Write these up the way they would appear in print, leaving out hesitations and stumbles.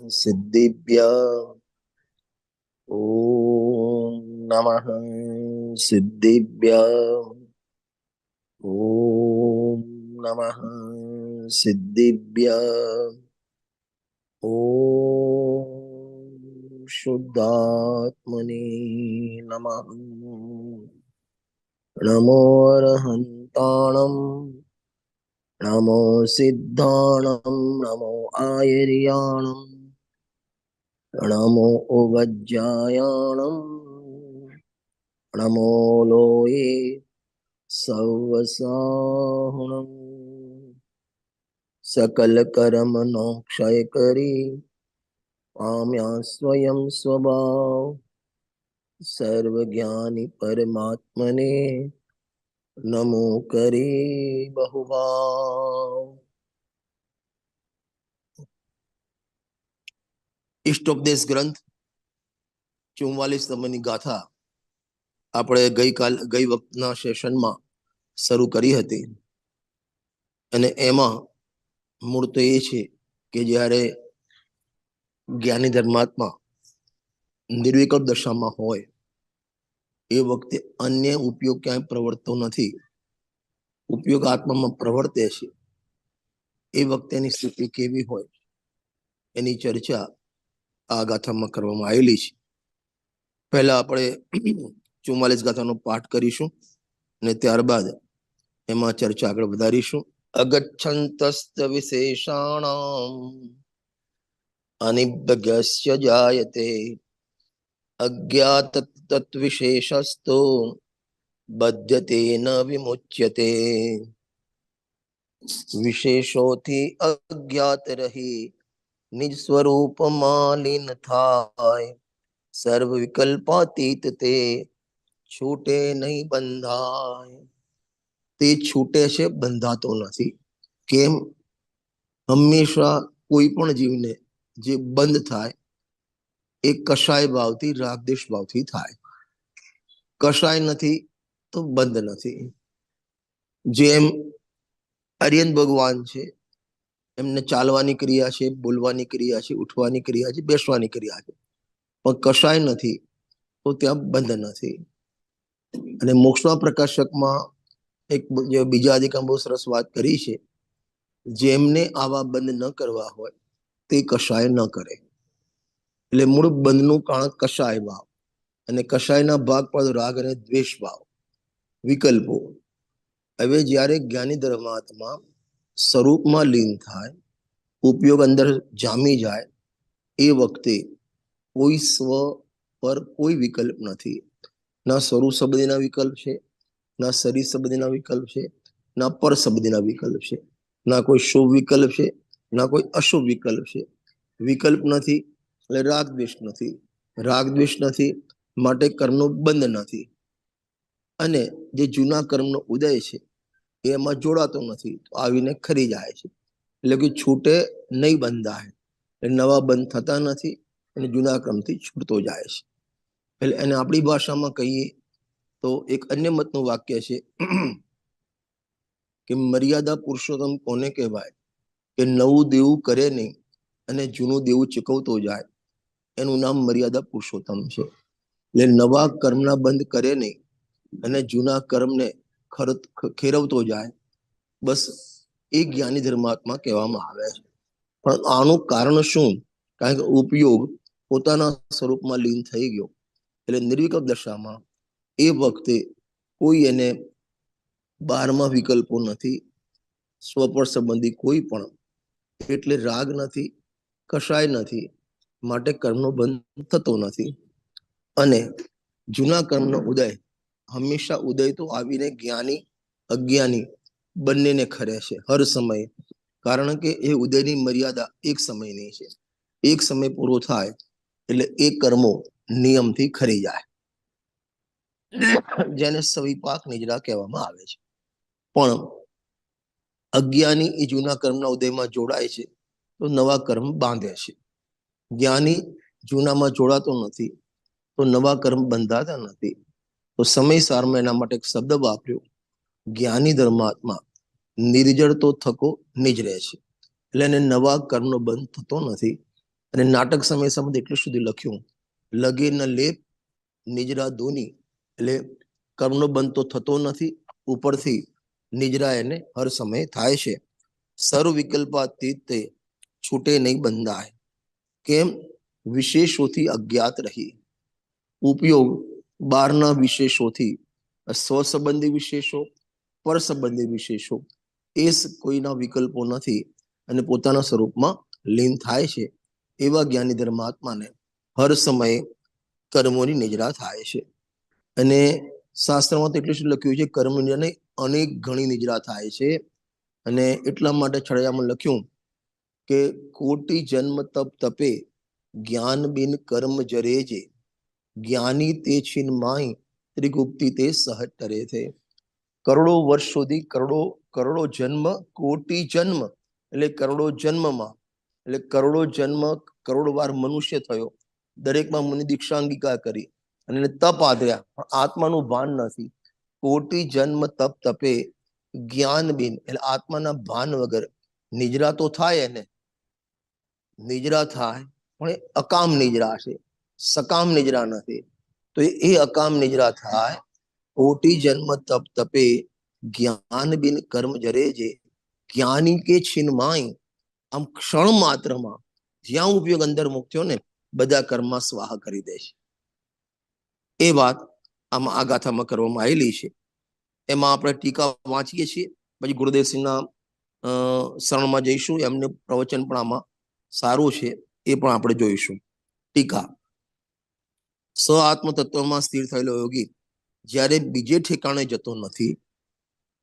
सिद्धिभ्य ओम नमः सिद्धिभ्य ओम नमः सिद्धिभ्य ओम शुद्धात्मने नमः नमो अरहन्ताणं नमो सिद्धाणं नमो आयर्याणं नमो उवज्जायाणं नमो लोये सवसाहुणं सकल कर्म नो क्षय करी पाम्या स्वयं स्वभाव सर्वज्ञानी परमात्मने नमो करे बहुभाव। इष्टोपदेश ग्रंथ 44 ગાથા આપણે ગઈ વખતના સેશનમાં શરૂ કરી હતી અને એમાં મૂળ તો એ છે કે જ્યારે જ્ઞાની ધર્માત્મા નિર્વિકલ્પ દશામાં હોય એ વખતે અન્ય ઉપયોગ ક્યાંય પ્રવર્તતો નથી, ઉપયોગ આત્મામાં પ્રવર્તે છે. એ વખતેની સ્થિતિ કેવી હોય એની ચર્ચા આ ગાથામાં કરવામાં આવેલી છે. પહેલા આપણે 44 ગાથાનો પાઠ કરીશું અને ત્યારબાદ એમાં ચર્ચા આગળ વધારીશું. અગચ્છંતસ્ત વિશેષાણામ અનિભ્યસ્ય જાયતે અજ્ઞાત તત્વિશેષસ્તો બધ્યતે ન વિમુચ્યતે. વિશેષોથી અજ્ઞાત રહી નિજ સ્વરૂપમાં લીન થાય, સર્વ વિકલ્પાતીત તે છૂટે નહીં બંધાય. તે છૂટે છે, બંધાતો નથી. કેમ? હંમેશા કોઈ પણ જીવને જે બંધ થાય એ કશાય ભાવથી રાગદેશ ભાવથી થાય. કશાય નથી તો બંધ નથી. જેમ આર્યન ભગવાન છે, એમને ચાલવાની ક્રિયા છે, બોલવાની ક્રિયા છે, ઉઠવાની ક્રિયા છે, બેસવાની ક્રિયા છે, પણ કશાય નથી તો ત્યાં બંધ નથી. અને મોક્ષના પ્રકાશકમાં એક બીજા અધિકારમાં બહુ સરસ વાત કરી છે, જેમને આવા બંધ ન કરવા હોય તે કશાય ન કરે. એટલે મૂળ બંધનું કારણ કશાય ભાવ, અને કશાયના ભાગ પર રાગ અને દ્વેષ ભાવ, વિકલ્પો. હવે જ્યારે જ્ઞાની ધર્માત્મા સ્વરૂપમાં લીન થાય, ઉપયોગ અંદર જામી જાય, એ વખતે કોઈ સ્વ પર કોઈ વિકલ્પ નથી. ના સ્વરૂપ સંબંધીના વિકલ્પ છે, ના શરીર સંબંધીના વિકલ્પ છે, ના પર સંબંધીના વિકલ્પ છે, ના કોઈ શુભ વિકલ્પ છે, ના કોઈ અશુભ વિકલ્પ છે. વિકલ્પ નથી એટલે રાગ દ્વેષ નથી, રાગ દ્વેષ નથી માટે કર્મનો બંધ નથી. અને જે જૂના કર્મનો ઉદય છે એમાં જોડાતો નથી, તો આવીને ખરી જાય છે. એટલે કે છૂટે નહીં બંધાય, એટલે નવા બંધ થતા નથી અને જૂના ક્રમથી છૂટતો જાય છે. એટલે એને આપણી ભાષામાં કહીએ તો એક અન્ય મતનું વાક્ય છે કે મર્યાદા પુરુષોત્તમ કોને કહેવાય? કે નવું દેવું કરે નહીં અને જૂનું દેવું ચૂકવતો જાય, એનું નામ મર્યાદા પુરુષોત્તમ છે. એટલે નવા કર્મના બંધ કરે નહીં અને જૂના કર્મને ખેરવતો જાય, બસ એ જ્ઞાની ધર્માત્મા કહેવામાં આવે છે. પણ આનું કારણ શું? કારણ કે ઉપયોગ પોતાના સ્વરૂપમાં લીન થઈ ગયો. એટલે નિર્વિકલ્પ દશામાં એ વખતે કોઈ એને 12મા વિકલ્પો નથી, સ્વપર સંબંધી કોઈ પણ, એટલે રાગ નથી, કશાય નથી, માટે કર્મનો બંધ થતો નથી. અને જૂના કર્મનો ઉદય હંમેશા ઉદય તો આવીને જ્ઞાની અજ્ઞાની બંનેને ખરે છે હર સમયે. કારણ કે એ ઉદયની મર્યાદા એક સમયની છે. એક સમય પૂરો થાય એટલે એ કર્મો નિયમથી ખરી જાય, જેને સવિપાક નિજરા કહેવામાં આવે છે. પણ અજ્ઞાની એ જૂના કર્મના ઉદયમાં જોડાય છે તો નવા કર્મ બાંધે છે. જ્ઞાની જૂનામાં જોડાતો નથી તો નવા કર્મ બંધાતા નથી. તો સમય સારમાં એના માટે એક શબ્દ વાપર્યો, જ્ઞાની ધર્માત્મા નિર્જળ તો થકો નિજ રહે છે. એટલે એને નવા કર્મનો બંધ થતો નથી, અને નાટક સમય સંબંધ એટલું સુધી લખ્યું, લગે ન લેપ નિજરા ધોની, એટલે કર્મનો બંધ તો થતો નથી, ઉપરથી નિજરા એને હર સમય થાય છે. સર્વ વિકલ્પાતીત તે છૂટે નહીં બંધાય. કેમ? વિશેષોથી અજ્ઞાત રહી. ઉપયોગ બહારના વિશેષોથી, સ્વસંબંધી વિશેષો, પર સંબંધી વિશેષો, એ કોઈના વિકલ્પો નથી અને પોતાના સ્વરૂપમાં લીન થાય છે. એવા જ્ઞાની ધર્માત્માને હર સમયે કર્મોની નિજરા થાય છે. અને શાસ્ત્રમાં તો એટલું શું લખ્યું છે, કર્મ નિજરાને અનેક ઘણી નિજરા થાય છે. અને એટલા માટે છળિયામાં લખ્યું કે કોટી જન્મ તપ તપે જ્ઞાન બિન કર્મ જરે જે, જ્ઞાની તે છીન માય ત્રિગુપ્તિ તે સહજ ટરે છે. કરોડો વર્ષ સુધી કરોડો જન્મ, કોટી જન્મ એટલે કરોડો જન્મમાં, એટલે કરોડો જન્મ, કરોડ વાર મનુષ્ય થયો, દરેકમાં મુનિ દીક્ષા અંગીકાર કરી અને તપ આદર્યા, પણ આત્માનું ભાન નથી. કોટી જન્મ તપ તપે જ્ઞાન બિન, એટલે આત્માના ભાન વગર નિજરા તો થાય, એને નિજરા થાય પણ એ અકામ નિજરા છે, સકામ નિજરા નથી. તો એ અકામ નિજરા થાય. કોટી જન્મ તપ તપે જ્ઞાન બિન કર્મ જરે જે, જ્ઞાની કે છીનમાય, આમ ક્ષણ માત્રમાં જ્યાં ઉપયોગ અંદર મૂક્યો ને બધા કર્મમાં સ્વાહ કરી દે છે. એ વાત આમાં આ ગાથામાં કરવામાં આવેલી છે. એમાં આપણે ટીકા વાંચીએ છીએ, પછી ગુરુદેવસિંહના શરણમાં જઈશું. એમને પ્રવચન પણ આમાં સારું છે, એ પણ આપણે જોઈશું. ટીકા: સ આત્મ તત્વમાં સ્થિર થયેલો યોગી જ્યારે બીજે ઠેકાણે જતો નથી,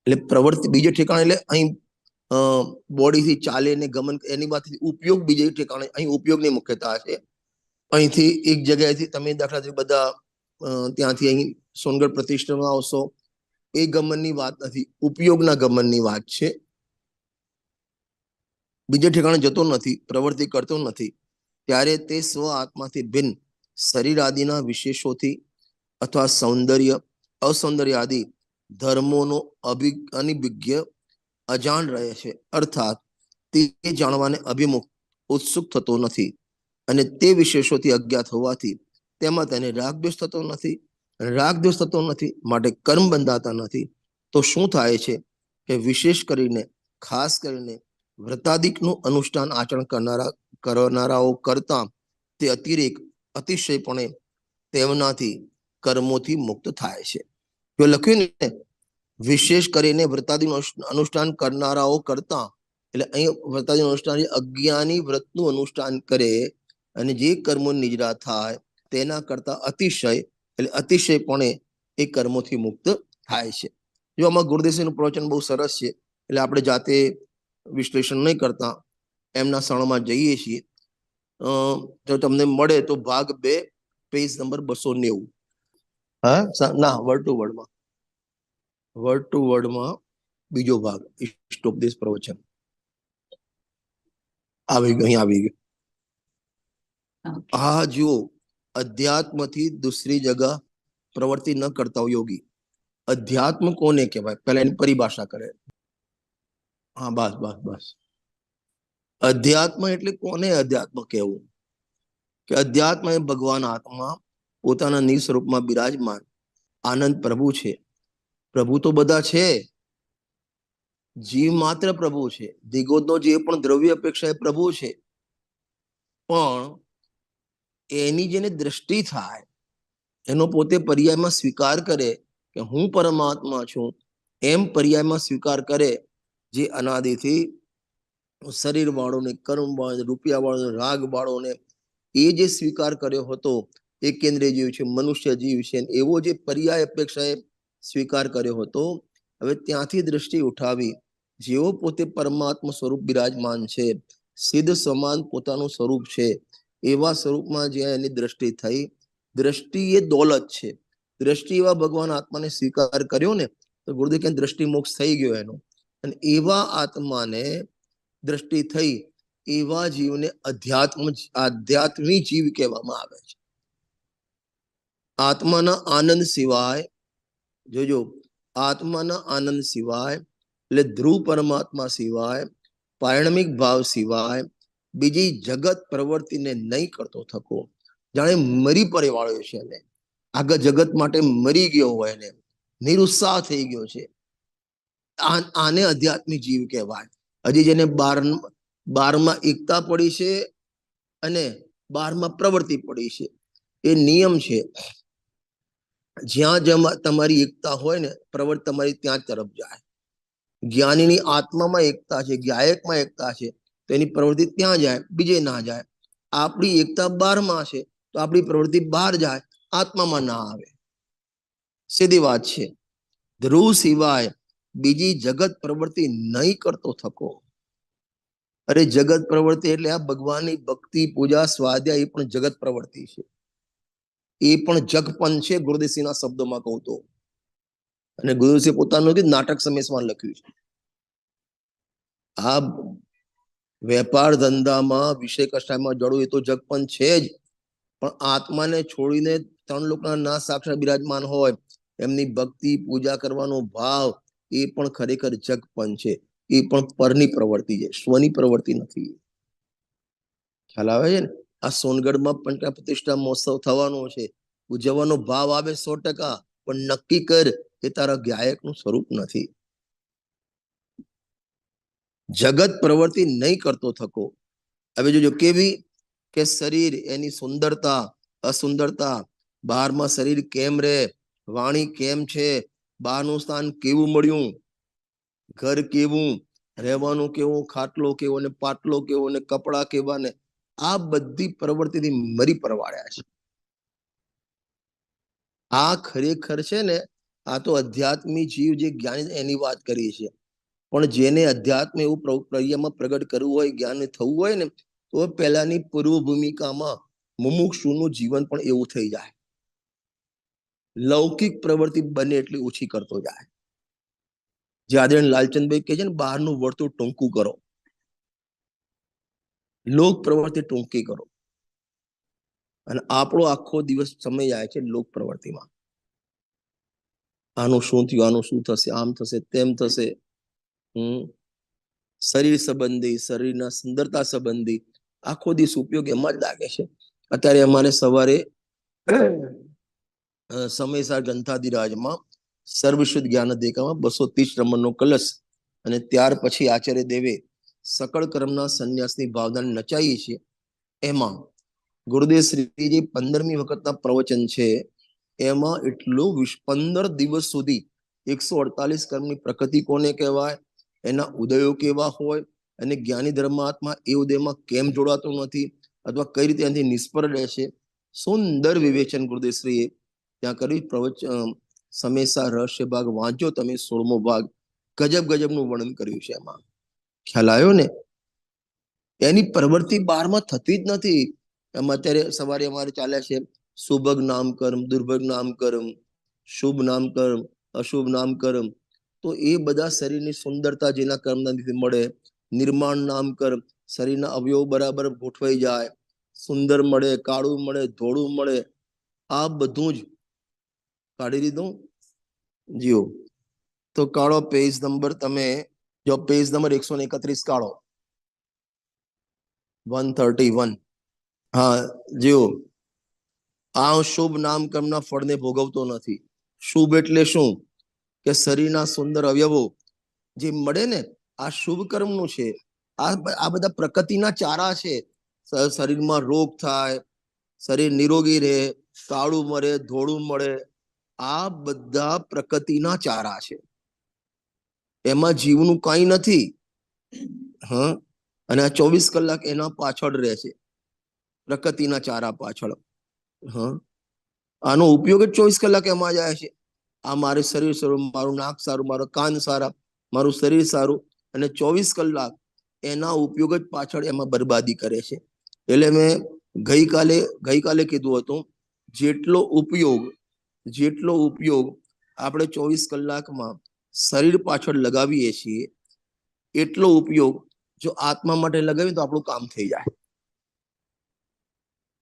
એટલે પ્રવૃત્તિ બીજે ઠેકાણે, એટલે અહીં બોડીથી ચાલે ને ગમન, એની વાત ઉપયોગ બીજે ઠેકાણે, અહીં ઉપયોગની મુખ્યતા છે. અહીંથી એક જગ્યાએથી તમે દાખલા તરીકે બધા ત્યાંથી અહીં સોનગઢ પ્રતિષ્ઠામાં આવશો, એ ગમનની વાત નથી, ઉપયોગના ગમનની વાત છે. બીજે ઠેકાણે જતો નથી, પ્રવૃત્તિ કરતો નથી, ત્યારે તે સ્વ આત્માથી ભિન્ન શરીર આદિના વિશેષોથી અથવા સૌંદર્ય અસૌંદર્ય આદિ ધર્મોનો અનિભિજ્ઞ અજાણ રહે છે. અર્થાત તે જાણવાને અભિમુખ ઉત્સુક થતો નથી, અને તે વિશેષોથી અજ્ઞાત હોવાથી તેમાં તેને રાગદ્વેષ થતો નથી. રાગદ્વેષ થતો નથી માટે કર્મ બંધાતા નથી. તો શું થાય છે કે વિશેષ કરીને, ખાસ કરીને વ્રતાદિકનું અનુષ્ઠાન આચરણ કરનારાઓ કરતા તે અતિરેક અતિશયપણે તેમનાથી કર્મોથી મુક્ત થાય છે. જો લખ્યું ને વિશેષ કરીને વ્રતાદિનું અનુષ્ઠાન કરનારાઓ કરતા, એટલે અહીં વ્રતાદિનું અનુષ્ઠાન અજ્ઞાની વ્રતનું અનુષ્ઠાન કરે અને જે કર્મો નિજરા થાય તેના કરતા અતિશય, એટલે અતિશયપણે એ કર્મોથી મુક્ત થાય છે. જો આમાં ગુરુદેવસિંહનું પ્રવચન બહુ સરસ છે, એટલે આપણે જાતે વિશ્લેષણ નહીં કરતા, એમના શરણમાં જઈએ છીએ. જો તમને મળે તો ભાગ 2 પેજ નંબર 290. હા ના, વર્ડ ટુ વર્ડમાં બીજો ભાગ ઇષ્ટોપદેશ પ્રવચન આવી ગયો, અહીં આવી ગયો. હા, જુઓ, અધ્યાત્મથી દૂસરી જગહ પ્રવૃત્તિ ન કરતા યોગી. અધ્યાત્મ કોને કહેવાય, પહેલા એની પરિભાષા કરે. હા, બસ બસ બસ. અધ્યાત્મ એટલે કોને અધ્યાત્મ કહેવું? કે અધ્યાત્મ એ ભગવાન આત્મા પોતાના નિસ્વરૂપમાં બિરાજમાન આનંદ પ્રભુ છે. પ્રભુ તો બધા છે, જીવ માત્ર પ્રભુ છે. દિગોદનો જે પણ દ્રવ્ય અપેક્ષા એ પ્રભુ છે, પણ એની જેને દ્રષ્ટિ થાય, એનો પોતે પર્યાયમાં સ્વીકાર કરે કે હું પરમાત્મા છું, એમ પર્યાયમાં સ્વીકાર કરે, જે અનાદિથી શરીર વાળોને, કર્મ વાળો, રૂપિયા વાળો, રાગ વાળોને, એ જે સ્વીકાર કર્યો હતો, એ કેન્દ્રીય જીવ છે, મનુષ્ય જીવ છે, એવો જે પર્યાય અપેક્ષાએ સ્વીકાર કર્યો હતો, હવે ત્યાંથી દ્રષ્ટિ ઉઠાવી, જેવો પોતે પરમાત્મા સ્વરૂપ બિરાજમાન છે, સિદ્ધ સમાન પોતાનું સ્વરૂપ છે, એવા સ્વરૂપમાં જ્યાં એની દ્રષ્ટિ થઈ, દ્રષ્ટિ એ દોલત છે. દ્રષ્ટિ એવા ભગવાન આત્માને સ્વીકાર કર્યો ને, તો ગુરુદેવ કે દ્રષ્ટિ મોક્ષ થઈ ગયો એનો. અને એવા આત્માને દ્રષ્ટિ થઈ, એવા જીવને આધ્યાત્મી જીવ કહેવામાં આવે છે. આત્માના આનંદ સિવાય, જોજો, આત્માના આનંદ સિવાય, એટલે ધ્રુવ પરમાત્મા સિવાય, પારણમિક ભાવ સિવાય, બીજી જગત પ્રવૃત્તિને નહીં કરતો થકો. જાણે મરી પડે વાળો છે એને, આગળ જગત માટે મરી ગયો હોય એને, નિરુત્સાહ થઈ ગયો છે. આને આધ્યાત્મિક જીવ કહેવાય. હજી જેને બારમાં એકતા પડી છે અને બારમાં પ્રવૃત્તિ પડી છે. એ નિયમ છે, જ્યાં તમારી એકતા હોય ને પ્રવૃત્તિ તમારી ત્યાં તરફ જાય. જ્ઞાનીની આત્મામાં એકતા છે, જ્ઞાયકમાં એકતા છે, તો એની પ્રવૃત્તિ ત્યાં જાય, બીજે ના જાય. આપણી એકતા બારમાં છે તો આપણી પ્રવૃત્તિ બહાર જાય, આત્મામાં ના આવે. સીધી વાત છે. ધ્રુવ સિવાય બીજી જગત પ્રવૃત્તિ નહીં કરતો થકો. અરે જગત પ્રવૃત્તિ એટલે આ ભગવાનની ભક્તિ, પૂજા, સ્વાધ્યાય એ પણ જગત પ્રવૃત્તિ છે. એ પણ જગપન છે ગુરુદેવસિંહના શબ્દોમાં કહું તો. અને ગુરુદેવસિંહ પોતાનું નાટક સંદેશમાં લખ્યું છે. આ વેપાર ધંધામાં વિષય કષ્ટામાં જડવું એ તો જગપન છે જ, પણ આત્માને છોડીને ત્રણ લોકના ના સાક્ષાત બિરાજમાન હોય એમની ભક્તિ પૂજા કરવાનો ભાવ એ પણ ખરેખર જગપન છે. એ પણ પરની પ્રવૃત્તિ છે, સ્વની પ્રવૃત્તિ નથી. ખ્યાલ આવે છે ને? આ સોનગઢમાં પંચા પ્રતિષ્ઠા મહોત્સવ થવાનો છે, ઉજવવાનો ભાવ આવે 100%, પણ નક્કી કર કે તારા ગાયકનું સ્વરૂપ નથી. જગત પ્રવૃત્તિ નહીં કરતો થકો. હવે જોજો કેવી કે શરીર, એની સુંદરતા અસુંદરતા, બહારમાં શરીર કેમ રે, વાણી કેમ છે, બહારનું સ્થાન કેવું મળ્યું, ઘર કેવું, રહેવાનું કેવું, ખાટલો કેવો ને પાટલો કેવો ને કપડા કેવા ને, આ બધી પ્રવૃત્તિથી મરી પરવાડ્યા છે. આ ખરેખર છે ને, આ તો અધ્યાત્મી જીવ જે જ્ઞાની એની વાત કરી છે. પણ જેને અધ્યાત્મ એવું ક્રિયામાં પ્રગટ કરવું હોય, જ્ઞાન થવું હોય ને, તો પહેલાની પૂર્વ ભૂમિકામાં મુમુક્ષુનું જીવન પણ એવું થઈ જાય. લૌકિક પ્રવૃત્તિ બને એટલી ઓછી કરતો જાય. જે આદરણીય લાલચંદભાઈ કહે છે ને, બહારનું વર્તુળ ટૂંકું કરો, લોક પ્રવૃત્તિ ટૂંકી કરો. અને આપણો આખો દિવસ સમય જાય છે લોક પ્રવૃત્તિમાં. આનું શું થયું, આનું શું થશે, આમ થશે, તેમ થશે. શરીર સંબંધી, શરીરના સુંદરતા સંબંધી આખો દિવસ ઉપયોગ એમાં જ લાગે છે. અત્યારે અમારે સવારે સમયસર ગ્રંથાધિરાજમાં સર્વશુદ્ધ જ્ઞાન દેખામાં 230 રમણનો કલશ, અને ત્યાર પછી આચાર્ય દેવે સકળ કર્મના સંન્યાસની ભાવના નચાવી છે. એમાં ગુરુદેવ શ્રીજી 15મી વખતના પ્રવચન છે. એમાં એટલું 15 દિવસ સુધી 148 કર્મની પ્રકૃતિ કોને કહેવાય, એના ઉદયો કેવા હોય, અને જ્ઞાની ધર્માત્મા એ ઉદયમાં કેમ જોડાતો નથી, અથવા કઈ રીતે એનાથી નિષ્ફળ રહેશે, સુંદર વિવેચન ગુરુદેવશ્રીએ ત્યાં કર્યું. પ્રવચન સમયસા રહસ્ય ભાગ વાંચો તમે, 16મો ભાગ. ગજબ ગજબનું વર્ણન કર્યું છે એમાં. ખ્યાલ આવ્યો ને? એની પ્રવૃત્તિ બહારમાં થતી જ નથી. એમાં અત્યારે સવારે અમારે ચાલે છે શુભગ નામ કર્મ, દુર્ભગ નામ કર્મ, શુભ નામ કર્મ, અશુભ નામ કર્મ. તો એ બધા શરીરની સુંદરતા જેના કર્મના લીધે મળે. નિર્માણ નામ કર્મ, શરીરના અવયવ બરાબર ગોઠવાઈ જાય, સુંદર મળે, કાળું મળે, ધોળું મળે. આ બધું જ કાઢી દીધું જીઓ. તો કાળો પેજ નંબર, તમે જો પેજ નંબર 131 કાઢો, 131. હા જીઓ, આ શુભ નામ કર્મના ફળને ભોગવતો નથી. શુભ એટલે શું? કે શરીરના સુંદર અવયવો જે મળે ને, આ શુભ કર્મનું છે. આ બધા પ્રકૃતિના ચારા છે. શરીરમાં રોગ થાય, શરીર નિરોગી રહે, કાળું મળે, ધોળું મળે, આ બધા પ્રકૃતિના ચારા છે. એમાં જીવનું કઈ નથી. હા, અને આ 24 કલાક એના પાછળ રહે છે, પ્રકૃતિના ચારા પાછળ. હા, આનો ઉપયોગ જ 24 કલાક એમાં જાય છે. આ મારું શરીર સારું, મારું નાક સારું, મારો કાન સારા, મારું શરીર સારું, અને 24 કલાક એના ઉપયોગ જ પાછળ એમાં બરબાદી કરે છે. એટલે મેં ગઈકાલે કીધું હતું, જેટલો ઉપયોગ આપણે 24 કલાકમાં શરીર પાછળ લગાવીએ છીએ, એટલો ઉપયોગ જો આત્મા માટે લગાવીએ તો આપણું કામ થઈ જાય.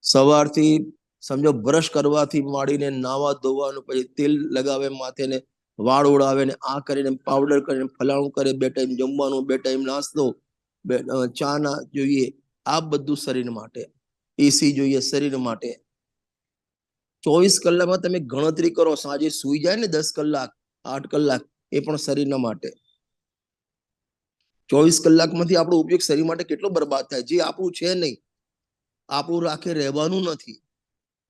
સવારથી સમજો બ્રશ કરવાથી માંડીને નાવા ધોવાનું, પછી તેલ લગાવે માથે ને વાળ ઉડાવે ને આ કરીને પાવડર કરીને ફલાણું કરે, 2 ટાઈમ જમવાનું, 2 ટાઈમ નાસ્તો, ચા ના જોઈએ, આ બધું શરીર માટે. એસી જોઈએ શરીર માટે. 24 કલાકમાં તમે ગણતરી કરો, સાંજે સુઈ જાય ને 10 કલાક 8 કલાક, એ પણ શરીરના માટે. 24 કલાકમાંથી આપણો ઉપયોગ શરીર માટે કેટલો બરબાદ થાય, જે આપણું છે નહીં, આપણું રાખે રહેવાનું નથી,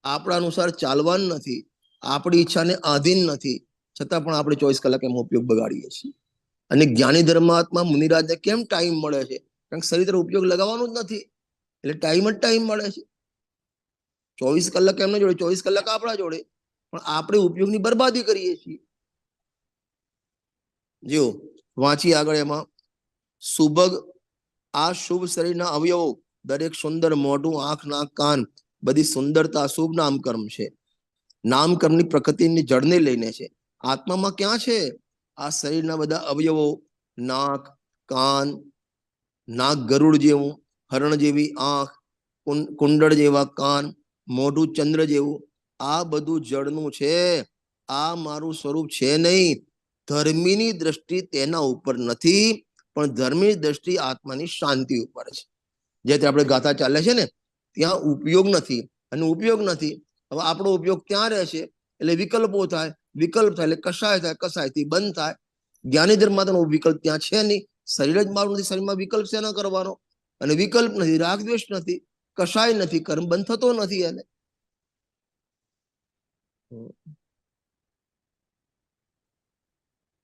આપણા અનુસાર ચાલવાનું નથી, આપણી ઈચ્છાને આધીન નથી, છતાં પણ આપણે 24 કલાક એમાં ઉપયોગ બગાડીએ છીએ. અને જ્ઞાની ધર્માત્મા મુનિરાજને કેમ ટાઈમ મળે છે? કારણ કે શરીર તરફ ઉપયોગ લગાવવાનું જ નથી, એટલે ટાઈમ જ ટાઈમ મળે છે. 24 કલાક એમને જોડે, 24 કલાક આપણા જોડે, પણ આપણે ઉપયોગની બરબાદી કરીએ છીએ. જો વાંચી આગળ એમાં, સુભગ આ શુભ શરીરના અવયવો દરેક સુંદર, મોઢું, આંખ, નાક, કાન, બધી સુંદરતા શુભ નામકર્મ છે. નામકર્મની પ્રકૃતિની જડને લઈને છે. આત્મામાં ક્યાં છે? આ શરીરના બધા અવયવો, નાક, કાન, નાક ગરુડ જેવું, હરણ જેવી આંખ, કુંડળ જેવા કાન, મોઢું ચંદ્ર જેવું, આ બધું જડનું છે. આ મારું સ્વરૂપ છે નહીં. ધર્મીની દ્રષ્ટિ તેના ઉપર નથી, પણ ધર્મની દ્રષ્ટિ આત્માની શાંતિ ઉપર છે. જે આપણે ગાથા ચાલે છે ને, ત્યાં ઉપયોગ નથી, અને ઉપયોગ નથી. હવે આપણો ઉપયોગ ક્યાં રહે છે? એટલે વિકલ્પો થાય, વિકલ્પ થાય એટલે કસાય થાય, કસાયથી બંધ થાય. જ્ઞાની ધર્મમાં વિકલ્પ ત્યાં છે નહીં. શરીર જ મારું નથી, શરીરમાં વિકલ્પ છે ન કરવાનો, અને વિકલ્પ નથી, રાગ દ્વેષ નથી, કસાય નથી, કર્મ બંધ થતો નથી. એને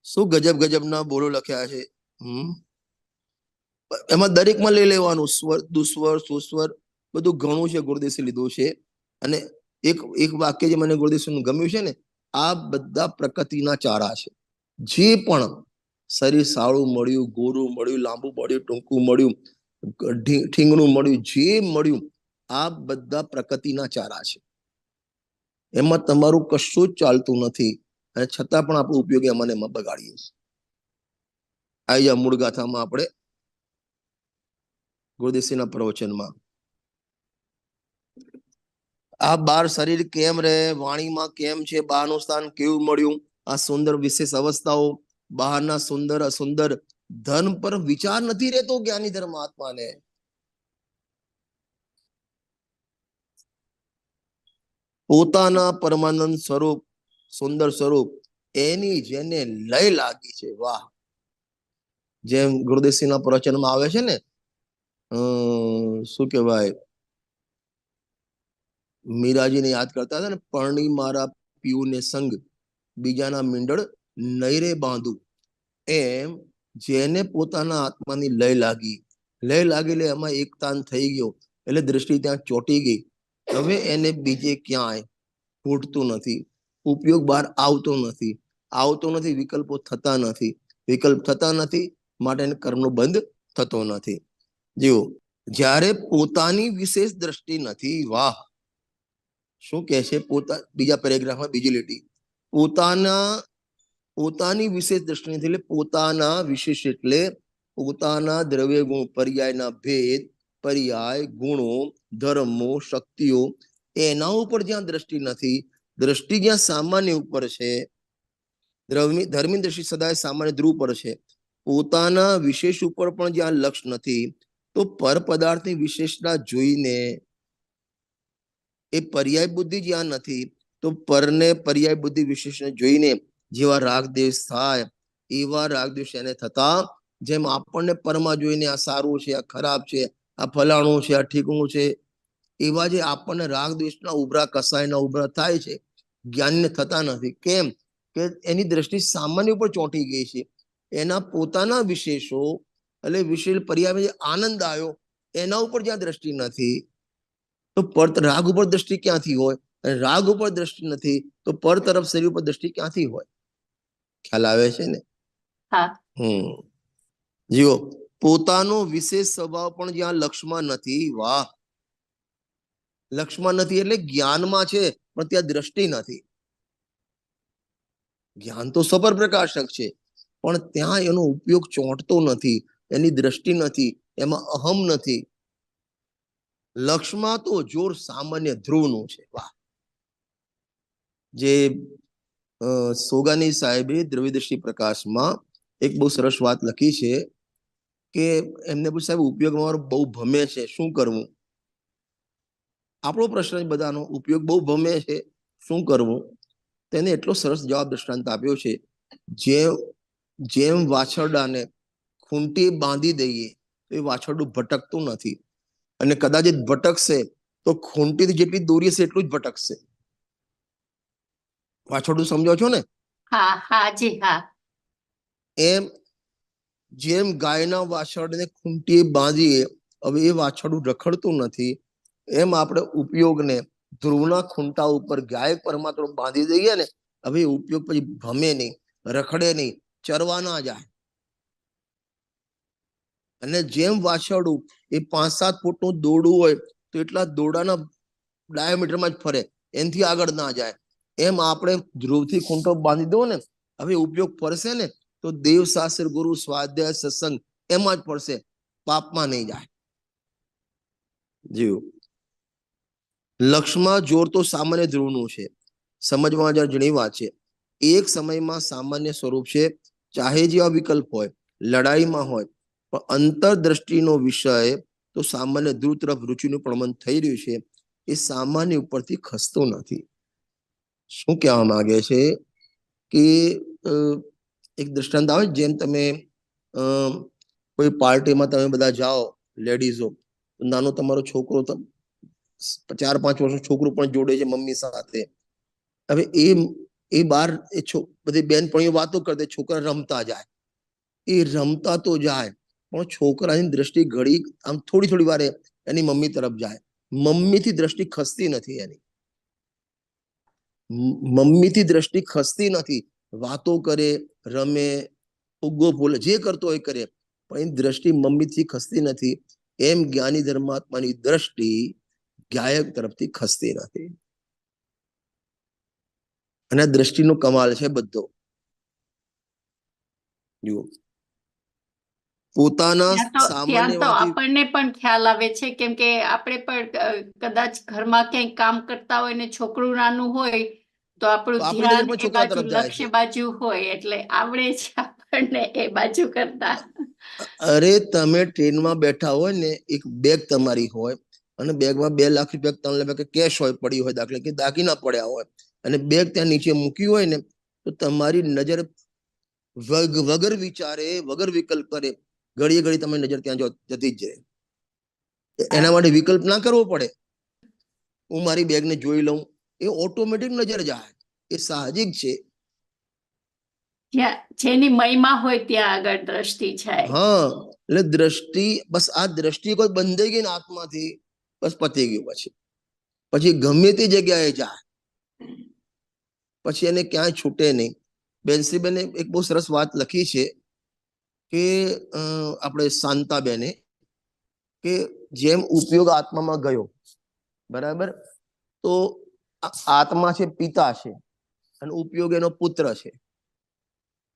શું ગજબ ગજબના બોલો લખ્યા છે. એમાં દરેકમાં લઈ લેવાનું, સ્વર, દુસ્વર, સુસ્વર, બધું ઘણું છે, ગુરુદેશે લીધું છે. અને એક વાક્ય જે મને ગુરુદેવનું ગમ્યું છે ને, આ બધા પ્રકૃતિના ચારા છે. જે પણ શરીર સાળું મળ્યું, ગોરું મળ્યું, લાંબુ મળ્યું, ટૂંકું મળ્યું, ઠીંગણું મળ્યું, જે મળ્યું, આ બધા પ્રકૃતિના ચારા છે. એમાં તમારું કશું જ ચાલતું નથી, અને છતાં પણ આપણો ઉપયોગ એમાં એમાં બગાડીએ છીએ. આવી જા મૂળ ગાથામાં આપણે ગુરુદેવના પ્રવચનમાં. આ બાર શરીર કેમ રહે, વાણીમાં કેમ છે, બહારનું સ્થાન કેવું મળ્યું, આ સુંદર વિશેષ અવસ્થાઓ, બહારના સુંદર અસુંદર ધન પર વિચાર નથી રહેતો જ્ઞાની ધર્માત્માને. પોતાના પરમાનંદ સ્વરૂપ, સુંદર સ્વરૂપ, એની જેને લય લાગી છે, વાહ. જેમ ગુરુદેવના પ્રવચનમાં આવે છે ને, શું કહેવાય, મીરાજીને યાદ કરતા હતા ને, પરણી મારા પીયુને સંગ, બીજાના મીંડળ નૈરે બાંધું. એમ જેને પોતાના આત્માની લય લાગી, લય લાગી એટલે એમાં એકતાન થઈ ગયો, એટલે દ્રષ્ટિ ત્યાં ચોટી ગઈ. હવે એને બીજે ક્યાંય ફૂટતું નથી, ઉપયોગ બહાર આવતો નથી, આવતો નથી, વિકલ્પો થતા નથી, વિકલ્પ થતા નથી, માટે એને કર્મનો બંધ થતો નથી. જો જ્યારે પોતાની વિશેષ દ્રષ્ટિ નથી, વાહ, શું કહે છે બીજા પેરેગ્રાફમાં, બીજી લીટી, પોતાની વિશેષ દ્રષ્ટિ નથી, એટલે પોતાના વિશેષ એટલે પોતાના દ્રવ્ય ગુણ પર્યાયના ભેદ, પર્યાય ગુણો, ધર્મો, શક્તિઓ, એના ઉપર જ્યાં દ્રષ્ટિ નથી, દ્રષ્ટિ જ્યાં સામાન્ય ઉપર છે, ધર્મી દ્રષ્ટિ સદાય સામાન્ય ધ્રુવ પર છે, પોતાના વિશેષ ઉપર પણ જ્યાં લક્ષ નથી, તો પર પદાર્થની વિશેષતા જોઈને, એ પર્યાય બુદ્ધિ જ્યાં નથી, તો પરને પર્યાય બુદ્ધિ વિશેષને જોઈને જેવા રાગદ્વેષ થાય, એવા રાગદ્વેષ એને થતા, જેમ આપણને પરમાં જોઈને આ સારું છે, આ ખરાબ છે, આ ફલાણું છે, આ ઠીકણું છે, એવા જે આપણને રાગદ્વેષના ઉભરા, કસાયના ઉભરા થાય છે, જ્ઞાનને થતા નથી. કેમ કે એની દ્રષ્ટિ સામાન્ય ઉપર ચોંટી ગઈ છે. એના પોતાના વિશેષો, એટલે વિશેષ પર્યાય જે આનંદ આવ્યો, એના ઉપર જ્યાં દ્રષ્ટિ નથી, તો પર રાગ ઉપર દ્રષ્ટિ ક્યાંથી હોય? અને રાગ ઉપર દ્રષ્ટિ નથી, તો પર તરફ શરીર ઉપર દ્રષ્ટિ ક્યાંથી હોય? ખ્યાલ આવે છે ને? જીવો પોતાનો વિશેષ સ્વભાવ પણ જ્યાં લક્ષમાં નથી, વાહ, લક્ષમાં નથી એટલે જ્ઞાનમાં છે, પણ ત્યાં દ્રષ્ટિ નથી. જ્ઞાન તો સબર પ્રકાશક છે, પણ ત્યાં એનો ઉપયોગ ચોંટતો નથી, એની દ્રષ્ટિ નથી, એમાં અહમ નથી. લક્ષમાં તો જોર સામાન્ય ધ્રુવનું છે. વાહ. જે સોગાની સાહેબે દ્રવ્યદર્શી પ્રકાશમાં એક બહુ સરસ વાત લખી છે. કે એમને પૂછ્યું સાહેબ ઉપયોગ મારો બહુ ભમે છે, શું કરવું? આપણો પ્રશ્ન બધાનો, ઉપયોગ બહુ ભમે છે, શું કરવું? તેને એટલો સરસ જવાબ દ્રષ્ટાંત આપ્યો છે, જેમ વાછરડાને ખૂંટી બાંધી દઈએ તો એ વાછરડું ભટકતું નથી, અને કદાચ ભટકશે તો ખૂંટીથી જેટલી દોરી હશે એટલું જ ભટકશે. વાછરડું સમજો છો ને? હા હા જી હા. એમ જેમ ગાયના વાછરડને ખૂંટીએ બાંધીએ, હવે એ વાછરડું રખડતું નથી, એમ આપણે ઉપયોગને ધ્રુવના ખૂંટા ઉપર ગાય પરમાત્મા બાંધી દઈએ ને, હવે ઉપયોગ પછી ભમે નહીં, રખડે નહીં, ચરવા ના જાય. અને જેમ વાછરડું એ 5-7 ફૂટનું દોરડું હોય તો એટલા દોરડાના ડાયામીટરમાં જ ફરે, એનાથી આગળ ના જાય. એમ આપણે ધ્રુવથી ખૂંટો બાંધી દો ને, હવે ઉપયોગ ફરશે ને તો દેવ શાસ્ત્ર ગુરુ સ્વાધ્યાય સત્સંગ એમાં જ ફરશે, પાપમાં નહીં જાય. જીવ લક્ષમાં જોર તો સામાન્ય ધ્રુવનું છે, સમજવામાં જરા ઘણી વાત છે. એક સમયમાં સામાન્ય સ્વરૂપ છે, ચાહે જેવા વિકલ્પ હોય, લડાઈમાં હોય, પણ અંતરદ્રષ્ટિનો વિષય તો સામાન્ય ધ્રુવ તરફ રુચિનું પ્રમાણ થઈ રહ્યું છે, એ સામાન્ય ઉપરથી ખસતો નથી. શું કહેવા માંગે છે કે એક દ્રષ્ટાંત આવે, જેમ તમે કોઈ પાર્ટીમાં તમે બધા જાઓ, લેડીઝો, નાનો તમારો છોકરો 4-5 વર્ષનું છોકરું પણ જોડે છે મમ્મી સાથે. હવે એ બાર બધી બેનપણીઓ વાતો કરते, છોકરા રમતા જાય, એ રમતા તો જાય, પણ છોકરાની દ્રષ્ટિ ઘડી આમ થોડી વારે એની મમ્મી તરફ જાય, મમ્મીથી દ્રષ્ટિ ખસતી નથી એની, મમ્મીથી દ્રષ્ટિ ખસતી નથી. વાતો કરે, રમે, ફુગ્ગો ફોલે, જે કરતો હોય કરે, પણ એની દ્રષ્ટિ મમ્મીથી ખસતી નથી. એમ જ્ઞાની ધર્માત્માની દ્રષ્ટિ ગાયક તરફથી ખસતી નથી. અને દ્રષ્ટિનો કમાલ છે બધો. જુઓ, પોતાના સામાન્ય તો આપણને પણ ખ્યાલ આવે છે, કેમ કે આપણે પણ કદાચ ઘરમાં ક્યાંય કામ કરતા હોય ને છોકરું નાનું હોય તો આપણું ધ્યાન એ બાજુ, લક્ષ્ય બાજુ હોય, એટલે આવડે છે આપણને એ બાજુ કરતા. અરે તમે ટ્રેનમાં બેઠા હોય ને, એક બેગ તમારી હોય, અને બેગમાં 2 લાખ રૂપિયા 3 લાખ કેશ હોય, પડી હોય, દાખલા કે દાગીના પડ્યા હોય, અને બેગ ત્યાં નીચે મૂકી હોય ને, તો તમારી નજર વગર વિચારે, વગર વિકલ્પ કરે, ઘડીએ તમે નજર ત્યાં જતી જ જાય. એના માટે વિકલ્પ ના કરવો પડે, હું મારી બેગને જોઈ લઉં, એ ઓટોમેટિક નજર જાય, એ સાહજિક છે. જેની મહિમા હોય ત્યાં આગળ દ્રષ્ટિ જાય. હા, એટલે દ્રષ્ટિ, બસ આ દ્રષ્ટિ કોઈ બંધાઈ ગઈ ને આત્માથી, બસ પતી ગયું. પછી ગમે તે જગ્યાએ જાય, પછી એને ક્યાંય છૂટે નહીં. બેનશ્રીબેને એક બહુ સરસ વાત લખી છે કે આપણે શાંતાબેને, કે જેમ ઉપયોગ આત્મામાં ગયો, બરાબર, તો આત્મા છે પિતા છે, અને ઉપયોગ એનો પુત્ર છે.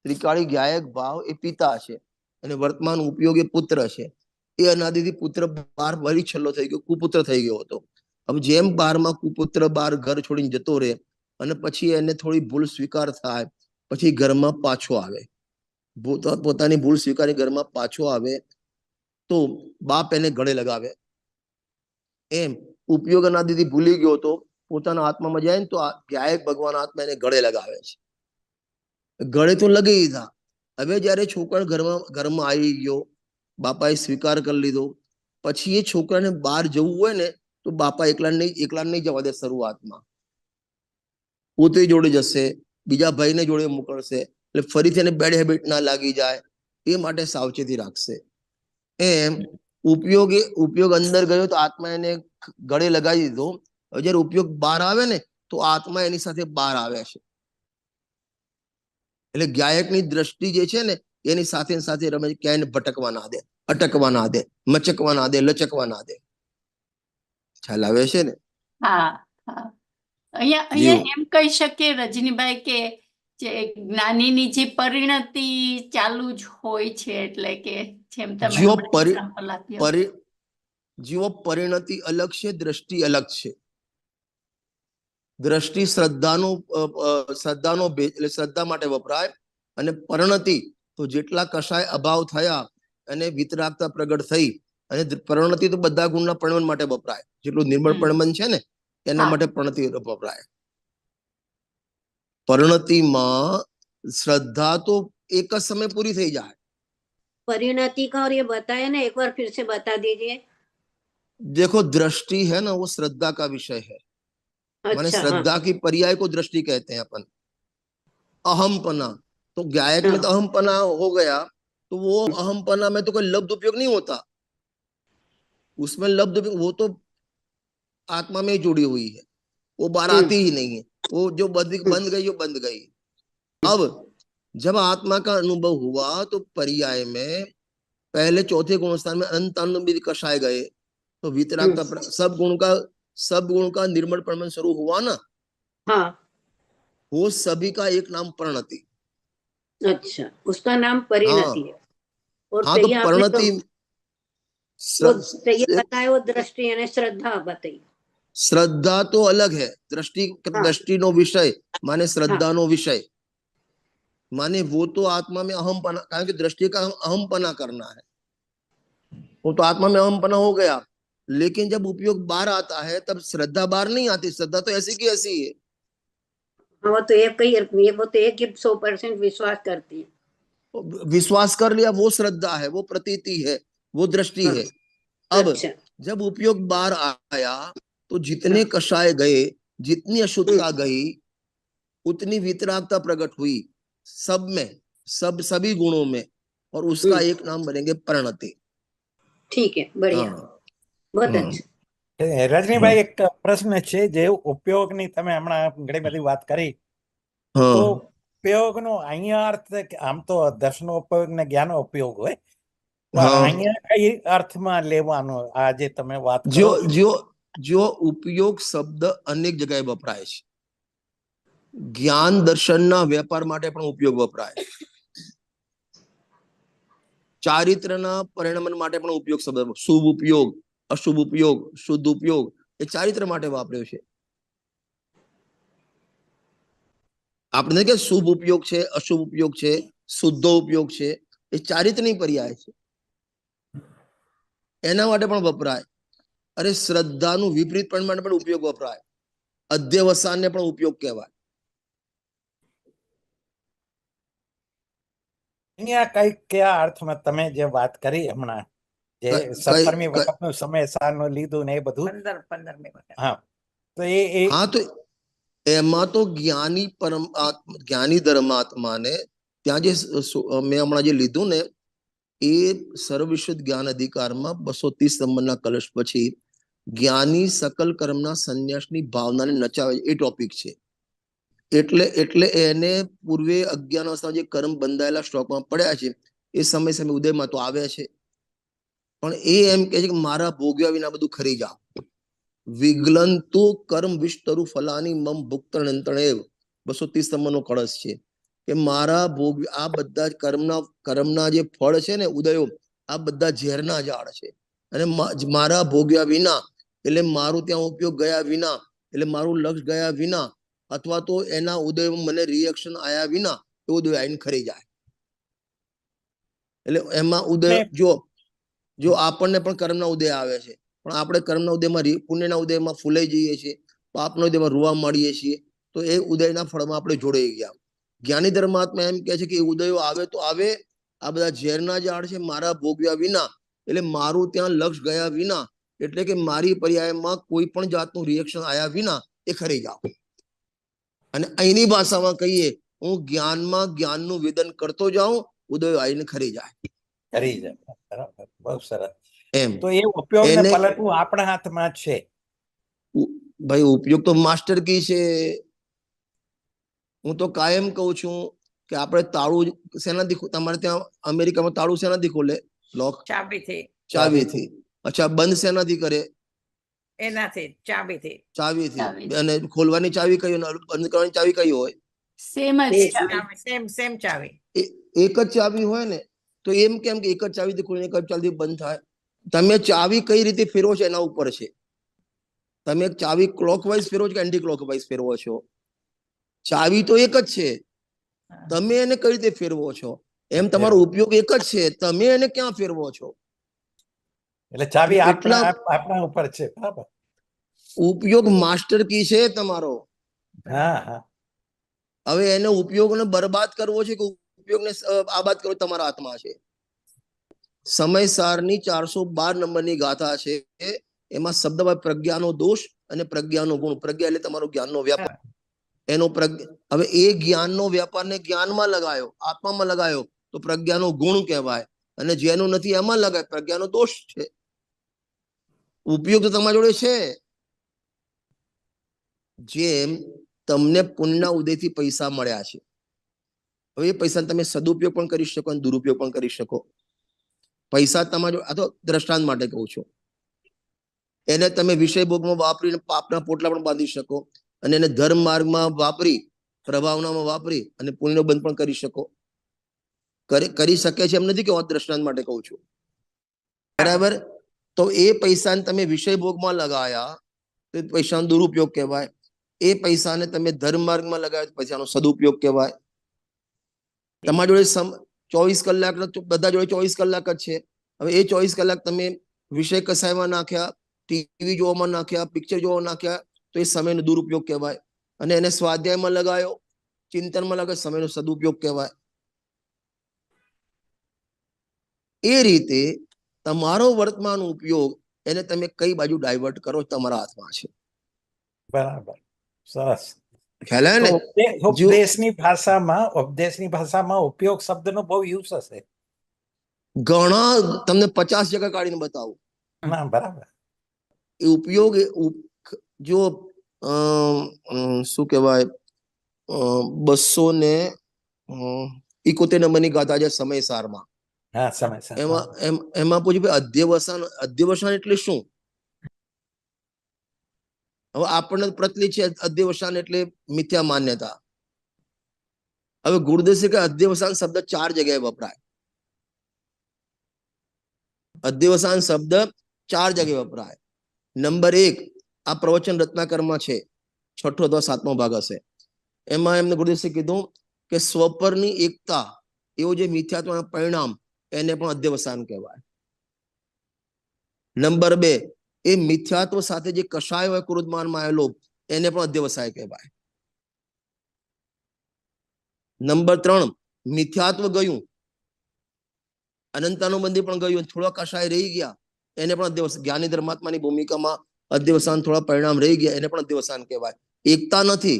ત્રિકાળી ગાયક ભાવ એ પિતા છે, અને વર્તમાન ઉપયોગ એ પુત્ર છે. એ અનાદિથી પુત્ર 12 વળી છલ્લો થઈ ગયો, કુપુત્ર થઈ ગયો હતો. હવે જેમ 12માં કુપુત્ર 12 ઘર છોડીને જતો રહે, અને પછી એને થોડી ભૂલ સ્વીકાર થાય, પછી ઘરમાં પાછો આવે, પોતાની ભૂલ સ્વીકારી ઘરમાં પાછો આવે, તો બાપ એને ગળે લગાવે. એમ ઉપયોગ અનાદિથી ભૂલી ગયો તો પોતાના આત્મામાં જાય ને, તો ગાયક ભગવાન આત્મા એને ગળે લગાવે છે. ગળે તો લગી દીધા. હવે જયારે છોકરા ઘરમાં આવી ગયો, બાપાએ સ્વીકાર કરી લીધો, પછી એ છોકરાને બહાર જવું હોય ને, તો બાપા એકલા નહીં જવા દે. શરૂઆતમાં પોતે જોડે જશે, બીજા ભાઈને જોડે મોકલશે, એટલે ફરીથી એને બેડ હેબિટ ના લાગી જાય, એ માટે સાવચેતી રાખશે. એમ ઉપયોગ અંદર ગયો તો આત્મા એને ગળે લગાવી દીધો. હવે જયારે ઉપયોગ બહાર આવે ને, તો આત્મા એની સાથે બહાર આવે છે. એટલે ગાયકની દ્રષ્ટિ જે છે ને, એની સાથે રમે, ક્યાંય ભટકવા ના દે, અટકવા ના દે, મચકવા ના દે, લચકવા ના દે. ખ્યાલ આવે છે ને? હા હા. અહીંયા એમ કહી શકીએ રજનીભાઈ કે જે જ્ઞાનીની જે પરિણતિ ચાલુ જ હોય છે, એટલે કે જેમ તમે એક્ઝામ્પલ આપ્યું, જીવો પરિણતિ અલગ છે, દ્રષ્ટિ અલગ છે. દ્રષ્ટિ શ્રદ્ધાનો ભેદ, એટલે શ્રદ્ધા માટે વપરાય, અને પરિણતિ તો જેટલા કશાય અભાવ થયા અને વિતરાગતા પ્રગટ થઈ અને પરિણતિ તો બધા ગુણના પરિણમન માટે વપરાય, જેટલું નિર્મળ પરિણમન છે ને એના માટે પરિણતિ વપરાય. परिणतिમાં श्रद्धा तो एक જ समय पूरी થઈ જાય. परिणति का और ये बताया ना, एक बार फिर से बता दीजिए. देखो दृष्टि है ना, वो श्रद्धा का विषय है. माने श्रद्धा की पर्याय को दृष्टि कहते हैं अपन. अहमपना, तो गायक में तो अहमपना हो गया, तो वो अहमपना में तो कोई लब्ध उपयोग नहीं होता, उसमें लब्ध वो तो आत्मा में जुड़ी हुई है, वो बाहर आती ही नहीं है. वो जो बंद गई वो बंद गई. अब जब आत्मा का अनुभव हुआ तो पर्याय में पहले चौथे गुण स्थान में अनंतानंद कषाय गए, तो वितरागता सब गुण का निर्मल परिणमन शुरू हुआ ना. हाँ. वो सभी का एक नाम परिणति. अच्छा, उसका नाम परिणति है. और हाँ, तो परिणति ये बताया वो दृष्टि यानी श्रद्धा बताई. श्रद्धा तो अलग है, दृष्टि नो विषय माने श्रद्धा नो विषय माने वो तो आत्मा में अहमपना, कारण कि दृष्टि का अहमपना करना है, वो तो आत्मा में अहमपना हो गया. लेकिन जब उपयोग बाहर आता है तब श्रद्धा बाहर नहीं आती, श्रद्धा तो ऐसी की ऐसी है. वो तो एक 100% विश्वास करती है. विश्वास कर लिया, वो श्रद्धा है, वो प्रतीति है, वो दृष्टि है. अब जब उपयोग बाहर आया तो जितने कषाय गए, जितनी अशुद्धता गई, उतनी वितरागता प्रकट हुई सब में, सभी गुणों में, और उसका एक नाम बनेंगे परिणति. ठीक है, बढ़िया, बहुत अच्छा. રજનીભાઈ, એક પ્રશ્ન છે, જે ઉપયોગની તમે હમણાં ઘણી બધી વાત કરી, તો ઉપયોગનો અહીંયા અર્થ આમ તો દર્શનો ઉપયોગ ને જ્ઞાન ઉપયોગ હોય, અહીંયા કઈ અર્થમાં લેવાનો આ જે તમે વાત કરો? जो उपयोग शब्द अनेक जगह वपराय છે. જ્ઞાન દર્શનના વેપાર માટે પણ ઉપયોગ વપરાય, ચારિત્રના પરિણમન માટે પણ ઉપયોગ શબ્દ, શુભ ઉપયોગ, અશુભ ઉપયોગ, શુદ્ધ ઉપયોગ, એ ચારિત્ર માટે વાપર્યો છે. આપણે કે શુભ ઉપયોગ છે, અશુભ ઉપયોગ છે, શુદ્ધ ઉપયોગ છે, એ ચારિત્રની પર્યાય છે, એના માટે પણ વપરાય. અરે શ્રદ્ધાનું વિપરીત પણ માટે પણ ઉપયોગ વપરાય, અધ્યવસાનને પણ ઉપયોગ કહેવાય. અહીંયા કઈ કયા અર્થમાં તમે જે વાત કરી હમણાં, જે 17મી વખતનું સમય સારનું લીધું ને એ બધું 15મી વખત, હા, તો હા, તો એમાં તો જ્ઞાની ધર્માત્માને ત્યાં જે મેં હમણાં જે લીધું ને, એ સર્વવિશુદ્ધ જ્ઞાન અધિકારમાં 230 નંબરના કલશ પછી જ્ઞાની સકલ કર્મના સંન્યાસની ભાવનાને નચાવે, એ ટોપિક છે. એટલે એને પૂર્વે અજ્ઞાન અવસ્થામાં જે કર્મ બંધાયેલા સ્ટોકમાં પડ્યા છે, એ સમય ઉદયમાં તો આવે છે, પણ એ એમ કે છે કે મારા ભોગ્યા વિના બધું ખરી જાવ. વિગ્લંતુ કર્મ વિસ્તરુ ફલાની મમ ભુક્તણંતણેવ 230 નંબરનો કળશ છે કે મારા ભોગ, આ બધા કર્મના જે ફળ છે ને ઉદયો, આ બધા ઝેરના ઝાડ છે, અને મારા ભોગ્યા વિના એટલે મારું ત્યાં ઉપયોગ ગયા વિના, એટલે મારું લક્ષ્ય ગયા વિના, અથવા તો એના ઉદયમાં મને રિએક્શન આયા વિના એ ઉદય આવીને ખરી જાય. એટલે એમાં ઉદય જો આપણને પણ કર્મના ઉદય આવે છે, પણ આપણે કર્મના ઉદયમાં, પુણ્યના ઉદયમાં ફૂલાઈ જઈએ છીએ, પાપના ઉદયમાં રૂવા મળીએ છીએ, તો એ ઉદયના ફળમાં આપણે જોડાઈ ગયા. જ્ઞાની ધર્માત્મા એમ કહે છે કે એ ઉદયો આવે તો આવે, આ બધા ઝેરના ઝાડ છે, મારા ભોગવ્યા વિના, એટલે મારું ત્યાં લક્ષ્ય ગયા વિના, એટલે કે મારી પર્યાયમાં કોઈ પણ જાતનું રિએક્શન આયા વિના એ ખરી જાવ. અને અહીંની ભાષામાં કહીએ, હું જ્ઞાનનું વેદન કરતો જાઉં, ઉદયો આવીને ખરી જાય. બરાબર, બહુ સરસ. એમ તો એ ઉપયોગને પલટવું આપણા હાથમાં છે ભાઈ. ઉપયોગ તો માસ્ટર કી છે. હું તો કાયમ કહું છું કે આપણે તાળું શેનાથી, તમારે ત્યાં અમેરિકામાં તાળું શેનાથી ખોલે? લોક, ચાવીથી. અચ્છા, બંધ શેનાથી કરે? એનાથી, ચાવીથી. અને ખોલવાની ચાવી કઈ, બંધ કરવાની ચાવી કઈ હોય? સેમ ચાવી. એક જ ચાવી હોય ને, તો એમ કેમ કે એક જ ચાવીથી ખોલીને એક જ ચાવીથી બંધ થાય? તમે ચાવી કઈ રીતે ફેરવો છો એના ઉપર છે. તમે ચાવી ક્લોકવાઇઝ ફેરવો છો કે એન્ટી ક્લોકવાઇઝ ફેરવો છો? ચાવી તો એક જ છે, તમે એને કઈ રીતે ફેરવો છો એમ તમારો ઉપયોગ એક જ છે, તમે એને ક્યાં ફેરવો છો? એટલે ચાવી એટલા આપણા ઉપર છે. બરાબર. ઉપયોગ માસ્ટર કી છે તમારો. હા હા. હવે એને ઉપયોગને બરબાદ કરવો છે કે ઉપયોગને આબાદ કરવો તમારા હાથમાં છે. સમયસારની 412 નંબરની ગાથા છે. એમાં શબ્દ પ્રજ્ઞાનો દોષ અને પ્રજ્ઞાનો ગુણ. પ્રજ્ઞા એટલે તમારો જ્ઞાનનો વ્યાપાર. એનો હવે એ જ્ઞાનનો વ્યાપારને જ્ઞાનમાં લગાયો, આત્મામાં લગાયો તો પ્રજ્ઞાનો ગુણ કહેવાય, અને જેનું નથી એમાં લગાય પ્રજ્ઞાનો દોષ છે. ઉપયોગ તો તમારી જોડે છે. જેમ તમને પુણ્યના ઉદયથી પૈસા મળ્યા છે, હવે એ પૈસા તમે સદુપયોગ પણ કરી શકો અને દુરુપયોગ પણ કરી શકો. પૈસા તમારો, આ તો દ્રષ્ટાંત માટે કહું છું, એને તમે વિષય ભોગમાં વાપરીને પાપના પોટલા પણ બાંધી શકો, અને એને ધર્મ માર્ગમાં વાપરી, પ્રભાવનામાં વાપરી અને પુણ્યનો બંધ પણ કરી શકો. કરી શકે છે એમ નથી કે હું દ્રષ્ટાંત માટે કહું છું. બરાબર. તો એ પૈસાને તમે વિષય ભોગમાં લગાયા તો પૈસાનો દુરુપયોગ કહેવાય. એ પૈસાને તમે ધર્મ માર્ગમાં લગાવ્યા તો પૈસાનો સદુપયોગ કહેવાય. તમારી જોડે 24 કલાક, બધા જોડે 24 કલાક જ છે. હવે એ 24 કલાક તમે વિષય કસાયમાં નાખ્યા, ટીવી જોવામાં નાખ્યા, પિક્ચર જોવા નાખ્યા તો એ સમયનો દુરુપયોગ કહેવાય. અને એને સ્વાધ્યાયમાં લગાયો, ચિંતનમાં લગાયો, સમયનો સદુપયોગ કહેવાય. એ રીતે તમારો વર્તમાન ઉપયોગ એને તમે કઈ બાજુ ડાયવર્ટ કરો તમારા હાથમાં છે. બરાબર. સરસ. ખ્યાલ આવે ને? ઉપદેશની ભાષામાં ઉપયોગ શબ્દનો બહુ યુઝ હશે. ઘણા, તમને 50 જગ્યા કાઢીને બતાવું. ના, બરાબર. એ ઉપયોગ જો શું કહેવાય, 271 નંબરની ગાથા છે સમયસારમાં. હા, સમયસાર. એમાં પૂછ્યું અધ્યવસાન. અધ્યવસાન એટલે શું? હવે આપણને પ્રચલિત છે અધ્યવસાન એટલે મિથ્યા માન્યતા. હવે ગુરુદેવ કે અધ્યવસાન શબ્દ 4 જગ્યાએ વપરાય. અધ્યવસાન શબ્દ 4 જગ્યાએ વપરાય. નંબર 1 આ પ્રવચન રત્નાકરમાં છે, 6ઠો અથવા 7મો ભાગ હશે. એમાં એમને ગુરુદેવ કીધું કે સ્વપરની એકતા, એવું જે મિથ્યાત્વના પરિણામ, એને પણ અધ્યવસાન કહેવાય. નંબર 2 એ મિથ્યાત્વ સાથે જે કષાય હોય ક્રોધમાન માયા લોભ, એને પણ અધ્યવસાય કહેવાય. નંબર 3 મિથ્યાત્વ ગયું, અનંતાનુબંધી પણ ગયું, થોડા કષાય રહી ગયા, એને પણ અધ્યવસાન. જ્ઞાની ધર્માત્માની ભૂમિકામાં અધ્યવસાન થોડા પરિણામ રહી ગયા, એને પણ અધ્યવસાન કહેવાય. એકતા નથી,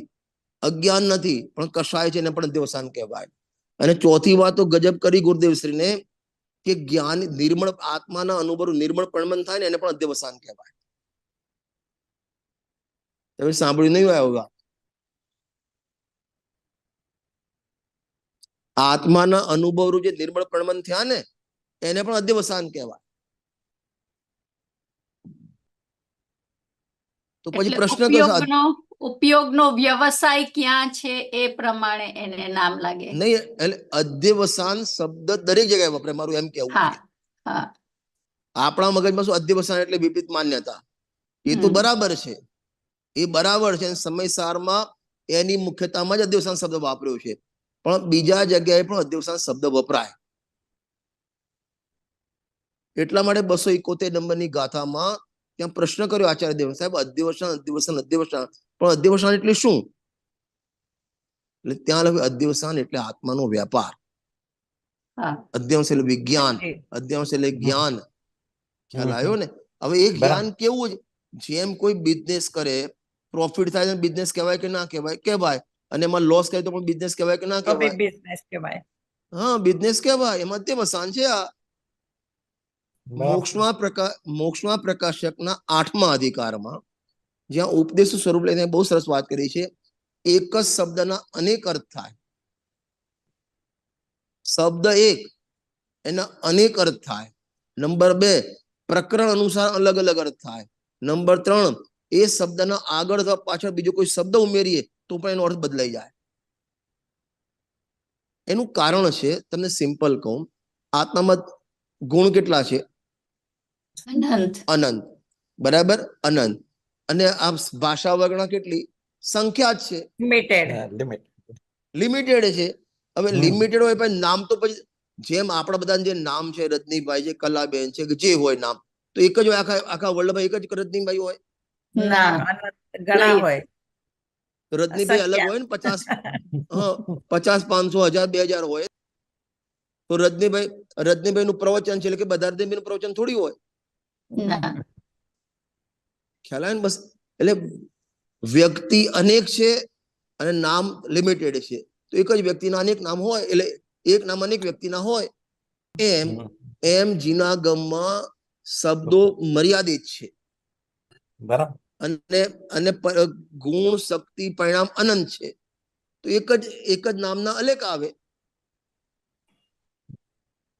અજ્ઞાન નથી, પણ કષાય છે, એને પણ અધ્યવસાન કહેવાય. અને ચોથી વાત તો ગજબ કરી ગુરુદેવશ્રીને કે જ્ઞાન નિર્મળ આત્માના અનુભવ નિર્મળ પ્રણમન થાય ને એને પણ અધ્યવસાન કહેવાય. તમે સાંભળ્યું નહીં હોય હોગા? આત્માના અનુભવ જે નિર્મળ પ્રણમન થયા ને એને પણ અધ્યવસાન કહેવાય. તો પછી પ્રશ્ન ઉપયોગનો વ્યવસાય ક્યાં છે એ પ્રમાણે એને નામ લાગે. નહીં, એટલે અધ્યવસાન શબ્દ દરેક જગ્યાએ વપરાય, મારું એમ કેવું છે. આપણા મગજમાં શું અધ્યવસાન એટલે વિપરીત માન્યતા, એ તો બરાબર છે, એ બરાબર છે. સમયસારમાં એની મુખ્યતામાં જ અધ્યવસાન શબ્દ વાપર્યો છે, પણ બીજા જગ્યાએ પણ અધ્યવસાન શબ્દ વપરાય. એટલા માટે 271 નંબરની ગાથામાં ત્યાં પ્રશ્ન કર્યો આચાર્ય દેવ સાહેબ, અધ્યવસાન અધ્યવસાન અધ્યવસાન, પણ અધ્યવસાન એટલે શું? એટલે ત્યાં લખ્યું અધ્યવસાન એટલે આત્માનો વ્યાપાર, અધ્યવસાન એટલે વિજ્ઞાન, અધ્યવસાન એટલે જ્ઞાન. ખ્યાલ આવ્યો ને? હવે એ જ્ઞાન કેવું છે? જેમ કોઈ બિઝનેસ કરે, પ્રોફિટ થાય બિઝનેસ કહેવાય કે ના કહેવાય? કહેવાય. અને એમાં લોસ કરે તો પણ બિઝનેસ કહેવાય કે ના કહેવાય? બિઝનેસ કહેવાય. હા, બિઝનેસ કહેવાય. એમાં અધ્યવસાન છે. આ મોક્ષમાં પ્રકાશકના 8મા અધિકારમાં જ્યાં ઉપદેશ સ્વરૂપ લઈને બહુ સરસ વાત કરી છે. એક જ શબ્દના અનેક અર્થ થાય. શબ્દ એક, એના અનેક અર્થ થાય. નંબર 2 પ્રકરણ અનુસાર અલગ અલગ અર્થ થાય. નંબર 3 એ શબ્દના આગળ અથવા પાછળ બીજો કોઈ શબ્દ ઉમેરીએ તો પણ એનો અર્થ બદલાઈ જાય. એનું કારણ છે, તમને સિમ્પલ કહું, આત્મામાં ગુણ કેટલા છે? અનંત. બરાબર, અનંત. અને આ ભાષા વર્ગના કેટલી? સંખ્યા જ છે, લિમિટેડ છે. હવે લિમિટેડ હોય પછી નામ તો પછી જેમ આપણા બધા જે નામ છે, રજનીભાઈ છે, કલાબેન છે, કે જે હોય નામ, તો એક જ હોય આખા વર્લ્ડમાં એક જ રજનીભાઈ હોય? ના ઘણા હોય. રજનીભાઈ અલગ હોય ને, 50, 500, 1000, 2000 હોય. તો રજનીભાઈ નું પ્રવચન છે એટલે કે બધા રજનીભાઈ નું પ્રવચન થોડી હોય. ખ્યાલ આવે ને? બસ એટલે વ્યક્તિ અનેક છે અને નામ લિમિટેડ છે. તો એક જ વ્યક્તિના અનેક નામ હોય એટલે એક નામ અનેક વ્યક્તિના હોય. એમ જીનાગમમાં શબ્દો મર્યાદિત છે. બરાબર. અને ગુણ, શક્તિ, પરિણામ અનંત છે. તો એક જ નામના અનેક આવે.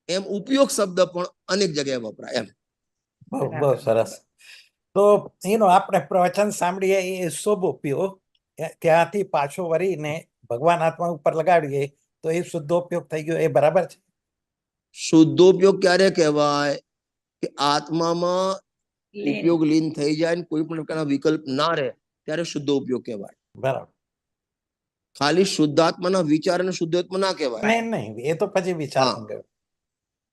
એમ ઉપયોગ શબ્દ પણ અનેક જગ્યાએ વપરાય. એમ બહુ સરસ. તો આપણે પ્રવચન સાંભળીએ એ શુભ ઉપયોગ, ત્યાંથી પાછો વળીને ભગવાન આત્મા ઉપર લગાડીએ તો એ શુદ્ધ ઉપયોગ થઈ ગયો. એ બરાબર છે? શુદ્ધોપયોગ ક્યારે કહેવાય? કે આત્મામાં ઉપયોગ લીન થઈ જાય ને કોઈ પણ પ્રકારના વિકલ્પ ના રહે ત્યારે શુદ્ધ ઉપયોગ કહેવાય. બરાબર. ખાલી શુદ્ધાત્માના વિચાર અને શુદ્ધાત્મા ના કહેવાય. નહીં, એ તો પછી વિચાર.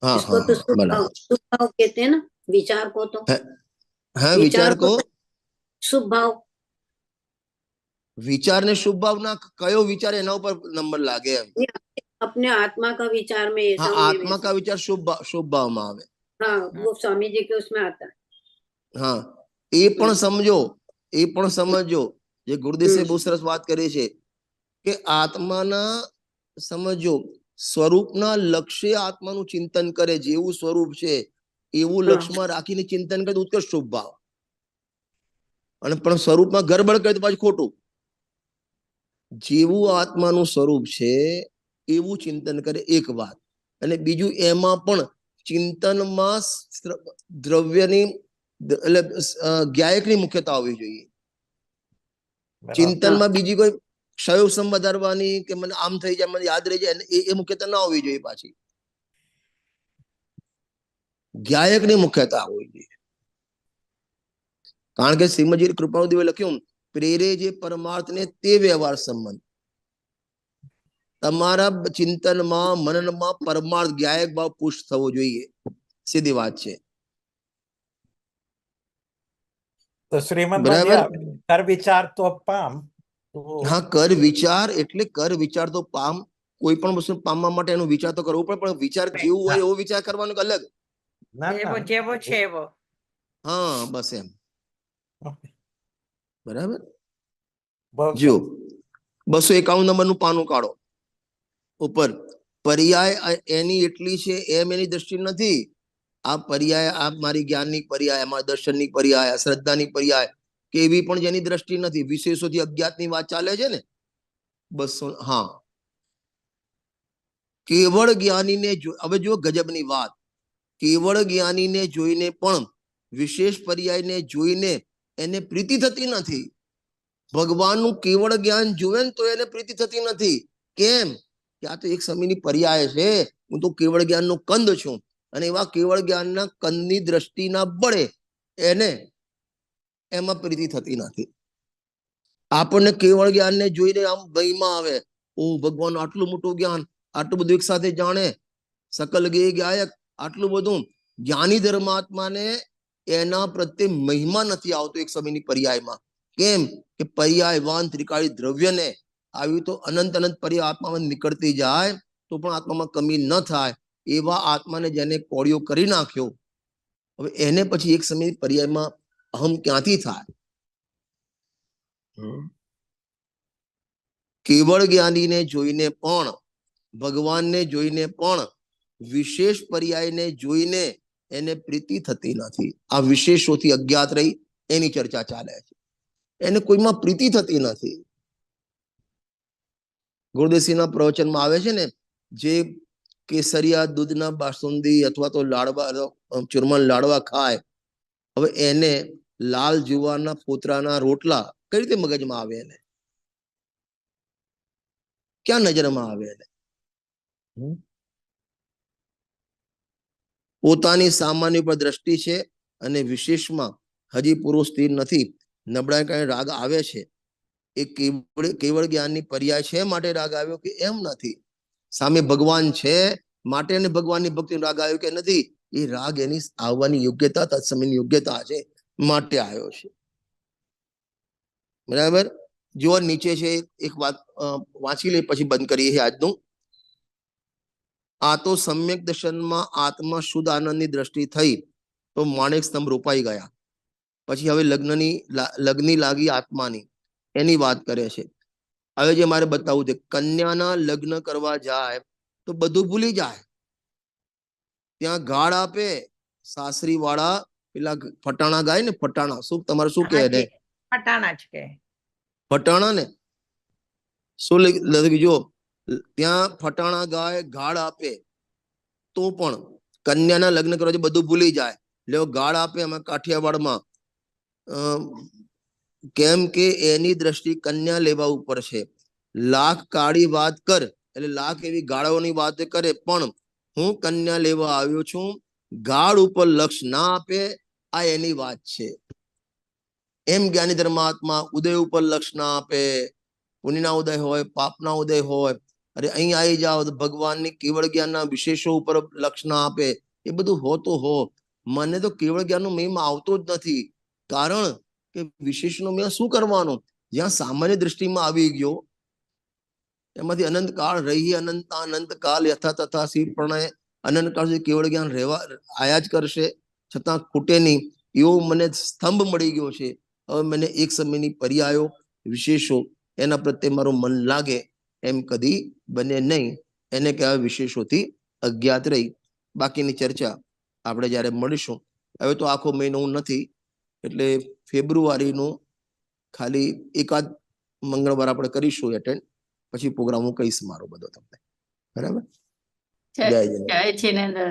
इसको तो शुभ भाव कहते हैं ना, विचार को तो। हाँ, विचार को शुभ भाव। विचार ने शुभ भाव ना, कयो विचार एना ऊपर नंबर लागे एम। अपने आत्मा का विचार में ऐसा, हाँ, आत्मा का विचार शुभ भाव में आवे। हाँ, वो स्वामी जी के उसमें आता है। हाँ, ये पण समझो जे गुरुदेव से बहुत सरस बात करे छे કે આત્માના સમજો સ્વરૂપના લક્ષ્ય આત્માનું ચિંતન કરે, જેવું સ્વરૂપ છે એવું લક્ષ્યમાં રાખીને ચિંતન કરે ઉત્કર્ષ શુભ ભાવ. અને પણ સ્વરૂપમાં ગરબડ કરે તો પાછું ખોટું. જેવું આત્માનું સ્વરૂપ છે એવું ચિંતન કરે, એક વાત. અને બીજું એમાં પણ ચિંતનમાં દ્રવ્યની એટલે જ્ઞાયકની મુખ્યતા હોવી જોઈએ. ચિંતનમાં બીજી કોઈ ક્ષયોક્ષમ વધારવાની કે મને આમ થઈ જાય, મને યાદ રહી જાય, એ મુખ્યતા ના હોવી જોઈએ. પાછી જ્ઞાયકની મુખ્યતા હોવી જોઈએ. કારણ કે શ્રીમદજી કૃપાળુદેવે લખ્યું, પ્રેરે જે પરમાર્થને તે વ્યવહાર સંબંધ. તમારા ચિંતનમાં, મનનમાં પરમાર્થ જ્ઞાયક ભાવ પુષ્ટ થવો જોઈએ. સીધી વાત છે. તો શ્રીમદમાં કર વિચાર તો પામ. હા, કર વિચાર એટલે કર વિચાર તો પામ. કોઈ પણ વસ્તુ પામવા માટે એનો વિચાર તો કરવો પડે, પણ વિચાર જેવું હોય એવો વિચાર કરવાનો અલગ. જેવો છે એવો. હા, બસ એમ. બરાબર. જો 251 નંબરનું પાનું કાઢો. ઉપર પર્યાય એની એટલી છે એમ એની દ્રષ્ટિ નથી. આ પર્યાય, આ મારી જ્ઞાનની પર્યાય, અમારા દર્શનની પર્યાય, શ્રદ્ધાની પર્યાય કે એવી પણ જેની દ્રષ્ટિ નથી. વિશેષોથી અજ્ઞાતની વાત ચાલે છે ને. 200. હા, કેવળ જ્ઞાનીને હવે જો ગજબની વાત, કેવળ જ્ઞાનીને જોઈને પણ વિશેષ પર્યાયને જોઈને એને પ્રીતિ થતી નથી. ભગવાનનું કેવળ જ્ઞાન જોવે ને તો એને પ્રીતિ થતી નથી. કેમ? કે આ તો એક સમયની પર્યાય છે. હું તો કેવળ જ્ઞાનનો કંદ છું અને એવા કેવળ જ્ઞાનના કંદની દ્રષ્ટિના બળે એને એમાં પ્રીતિ થતી નથી. આપણને કેવળ જ્ઞાનને જોઈને આમ ભયમાં આવે, ઓ ભગવાન આટલું મોટું જ્ઞાન, આટલું બધું એક સાથે જાણે, સકલ ગાયક, આટલું બધું. જ્ઞાની ધર્માત્માને એના પ્રત્યે મહિમા નથી આવતો એક સમયની પર્યાયમાં. કેમ? કે પર્યાયવાન ત્રિકાળી દ્રવ્યને આવી તો અનંત પર્યાય આત્મામાં નીકળતી જાય તો પણ આત્મામાં કમી ન થાય. એવા આત્માને જેને કોળીઓ કરી નાખ્યો, હવે એને પછી એક સમય પર્યાયમાં અહમ ક્યાંથી થાય? કેવળ જ્ઞાનીને જોઈને પણ, ભગવાનને જોઈને પણ વિશેષ પર્યાયને જોઈને એને પ્રીતિ થતી નથી. આ વિશેષોથી અજ્ઞાત રહી એની ચર્ચા ચાલે છે. એને કોઈમાં પ્રીતિ થતી નથી. ગુરુદેવસિંહના પ્રવચનમાં આવે છે ને, જે કેસરિયા દૂધના બાસુંદી અથવા તો લાડવા, ચૂરમા લાડવા ખાય, હવે એને લાલ જુવારના ફોતરાના રોટલા કઈ રીતે મગજમાં આવે? એને ક્યાં નજરમાં આવે? એને પોતાની સામાન્ય ઉપર દ્રષ્ટિ છે અને વિશેષમાં હજી પૂરો સ્થિર નથી. નબળા કારણે રાગ આવે છે. એ કેવળ જ્ઞાનની પર્યાય છે માટે રાગ આવ્યો કે એમ નથી. સામે ભગવાન છે માટે એને ભગવાનની ભક્તિનો રાગ આવ્યો કે નથી, એ રાગ એની આવવાની યોગ્યતા, તત્સમયની યોગ્યતા છે માટે આવ્યો છે. બરાબર. જો નીચે છે એક વાત વાંચી લે પછી બંધ કરીએ આજનું. આ તો સમ્યક દર્શનમાં આત્મા શુદ્ધ આનંદની દ્રષ્ટિ થઈ તો માણેક સ્તંભ રોપાઈ ગયા. પછી હવે લગ્ની લાગી આત્માની, એની વાત કરે છે. હવે જે મારે બતાવવું છે, કન્યાના લગ્ન કરવા જાય તો બધું ભૂલી જાય. ત્યાં ગાળ આપે સાસરી વાળા, પેલા ફટાણા ગાય ને, ફટાણા શું તમારે શું કહે ને? ફટાણા જ કે ફટાણા ને શું લખ્યું જો, ત્યાં ફટાણા ગાય, ગાળ આપે તો પણ કન્યાના લગ્ન કરવા જાય બધું ભૂલી જાય. એટલે ગાળ આપે અમે કાઠિયાવાડમાં, કેમ કે એની દ્રષ્ટિ કન્યા લેવા ઉપર છે. લાખ કાળી વાત કર, એટલે લાખ એવી ગાળોની વાત કરે, પણ હું કન્યા લેવા આવ્યો છું, ગાળ ઉપર લક્ષ ના આપે, આ એની વાત છે. એમ જ્ઞાની ધર્માત્મા ઉદય ઉપર લક્ષ ના આપે, પુણ્યના ઉદય હોય, પાપના ઉદય હોય, અરે અહીં આવી જાઓ તો ભગવાનની કેવળ જ્ઞાનના વિશેષો ઉપર લક્ષ ના આપે. એ બધું હો તો હો, મને તો કેવળ જ્ઞાનનો મહિમા આવતો જ નથી. કારણ કે વિશેષનો મેં શું કરવાનો? જ્યાં સામાન્ય દ્રષ્ટિમાં આવી ગયો એમાંથી અનંત કાળ રહી, અનંત કાળ યથા તથા શિવ પ્રણય, અનંત કાળ સુધી કેવળ જ્ઞાન રહેવા આયા જ કરશે, છતાં ખૂટે નહીં. એવો મને સ્તંભ મળી ગયો છે. હવે મને એક સમયની પર્યાયો વિશેષો એના પ્રત્યે મારું મન લાગે એમ કદી બને નહીં. એને કહેવાય વિશેષોથી અજ્ઞાત રહી. બાકીની ચર્ચા આપણે જ્યારે મળીશું. હવે તો આખો મહિનો નથી, એટલે ફેબ્રુઆરીનું ખાલી એકાદ મંગળવાર આપણે કરીશું એટેન્ડ, પછી પ્રોગ્રામ હું કહીશ મારો બધો તમને. બરાબર. જય જિનેન્દ્ર.